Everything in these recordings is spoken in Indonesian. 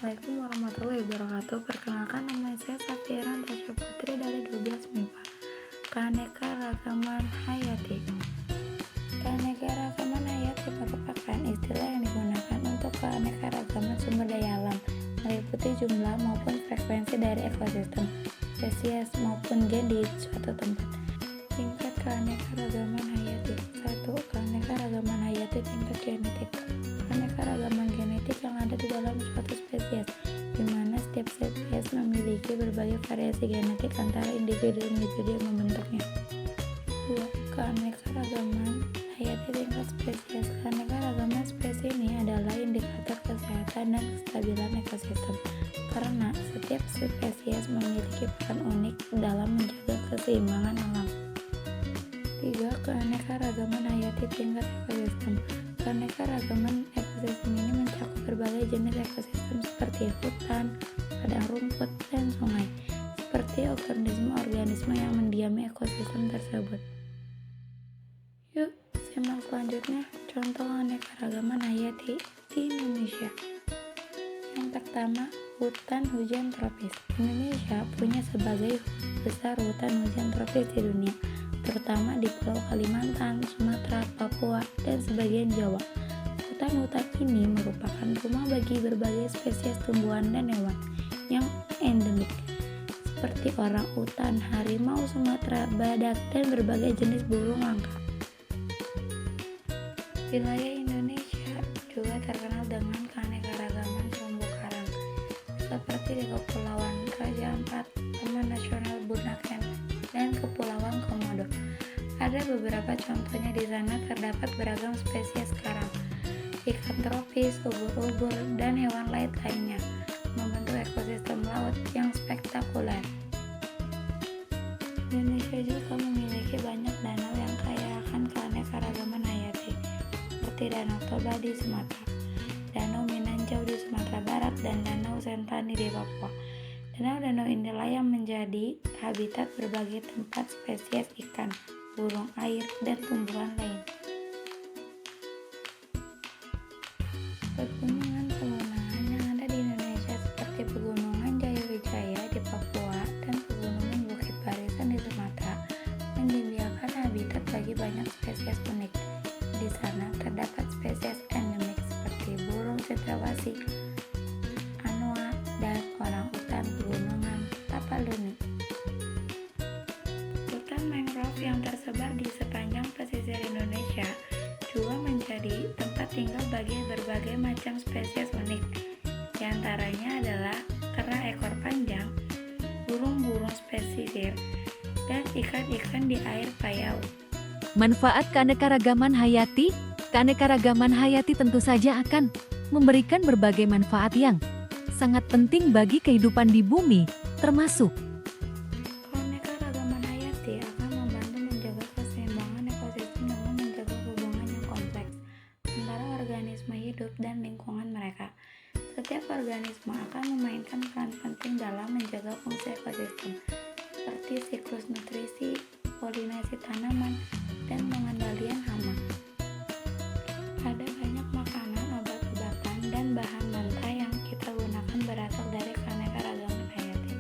Assalamualaikum warahmatullahi wabarakatuh. Perkenalkan, nama saya Safiran Tasya Putri dari 12 MIPA. Keanekaragaman hayati. Keanekaragaman hayati merupakan istilah yang digunakan untuk keanekaragaman sumber daya alam, meliputi jumlah maupun frekuensi dari ekosistem, spesies maupun gen di suatu tempat. Tingkat keanekaragaman hayati. 1. Keanekaragaman hayati tingkat genetik. Keanekaragaman genetik yang ada di dalam suatu spesies, di mana setiap spesies memiliki berbagai variasi genetik antara individu-individu yang membentuknya. 2. Keanekaragaman hayati tingkat spesies. Keanekaragaman spesies ini adalah indikator kesehatan dan kestabilan ekosistem, karena setiap spesies memiliki peran unik dalam menjaga keseimbangan alam. 3. Keanekaragaman hayati tingkat ekosistem. Keanekaragaman ekosistem ini mencakup berbagai jenis ekosistem seperti hutan, padang rumput, dan sungai, seperti organisme-organisme yang mendiami ekosistem tersebut. Yuk, simak selanjutnya contoh keanekaragaman hayati di Indonesia. Yang pertama, hutan hujan tropis. Indonesia punya sebagai besar hutan hujan tropis di dunia, terutama di Pulau Kalimantan, Sumatera, Papua, dan sebagian Jawa. Hutan-hutan ini merupakan rumah bagi berbagai spesies tumbuhan dan hewan yang endemik, seperti orang utan, harimau Sumatera, badak, dan berbagai jenis burung langka. Wilayah Indonesia juga terkenal dengan keanekaragaman terumbu karang, seperti di Kepulauan Raja Ampat, Taman Nasional Bunaken, dan Kepulauan Komodo. Ada beberapa contohnya. Di sana terdapat beragam spesies karang, ikan tropis, ubur-ubur, dan hewan laut lainnya, membentuk ekosistem laut yang spektakuler. Indonesia juga memiliki banyak danau yang kaya akan keanekaragaman hayati, seperti Danau Toba di Sumatera, Danau Minanjau di Sumatera Barat, dan Danau Sentani di Papua. Danau-danau inilah yang menjadi habitat berbagai tempat spesies ikan, burung air, dan tumbuhan lain. Pegunungan-pegunungan yang ada di Indonesia seperti Pegunungan Jayawijaya di Papua dan Pegunungan Bukit Barisan di Sumatera menyediakan habitat bagi banyak spesies unik. Di sana terdapat spesies endemik seperti burung cendrawasih, anoa, dan orang utan pegunungan Tapaluni. Hutan mangrove yang tersebar di sepanjang pesisir Indonesia juga menjadi tempat tinggal bagi berbagai macam spesies unik. Di antaranya adalah kera ekor panjang, burung-burung pesisir, dan ikan-ikan di air payau. Manfaat keanekaragaman hayati. Keanekaragaman hayati tentu saja akan memberikan berbagai manfaat yang sangat penting bagi kehidupan di bumi, termasuk Keanekaragaman hayati akan membantu menjaga keseimbangan ekosistem dengan menjaga hubungan yang kompleks antara organisme hidup dan lingkungan mereka. Setiap organisme akan memainkan peran penting dalam menjaga fungsi ekosistem, seperti siklus nutrisi, polinasi tanaman, dan pengendalian hama. Ada banyak makanan, obat-obatan, dan bahan mentah yang kita gunakan berasal dari keanekaragaman hayati.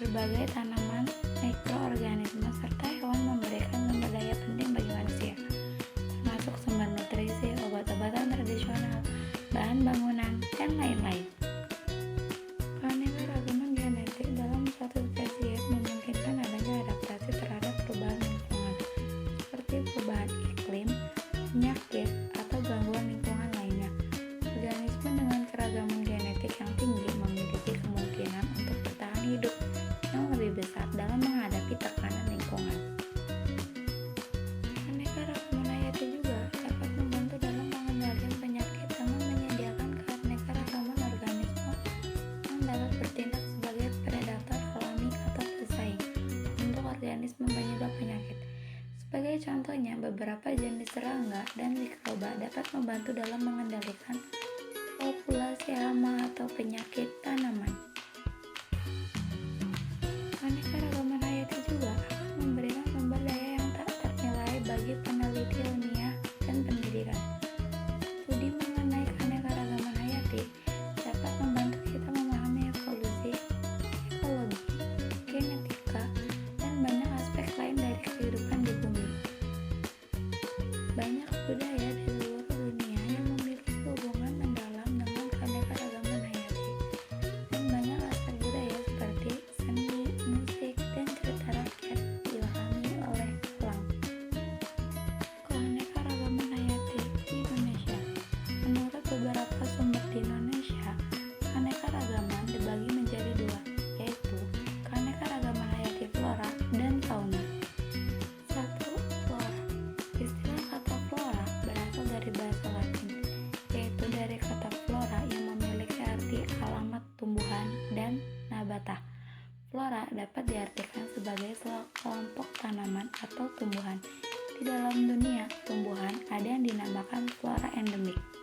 Berbagai tanaman, mikroorganisme, serta hewan memberikan sumber daya penting bagi manusia, termasuk sumber nutrisi, obat-obatan tradisional, bahan bangunan, dan lain-lain. Keanekaragaman genetik dalam suatu spesies memungkinkan adanya adaptasi terhadap perubahan lingkungan, seperti perubahan iklim, penyakit, atau gangguan lingkungan lainnya. Organisme dengan keragaman genetik yang tinggi memiliki kemungkinan untuk bertahan hidup yang lebih besar dalam menghadapi tekanan lingkungan. Keanekaragaman hayati juga dapat membantu dalam pengendalian penyakit dengan menyediakan keanekaragaman organisme yang dapat bertindak sebagai predator alami atau pesaing untuk organisme penyebab penyakit. Sebagai contohnya, beberapa jenis serangga dan mikroba dapat membantu dalam mengendalikan populasi hama atau penyakit tanaman. Keanekaragaman hayati juga akan memberikan sumber daya yang tak ternilai bagi peneliti ilmiah dan pendidikan. Studi mengenai keanekaragaman hayati dapat membantu biota. Flora dapat diartikan sebagai kelompok tanaman atau tumbuhan. Di dalam dunia tumbuhan ada yang dinamakan flora endemik.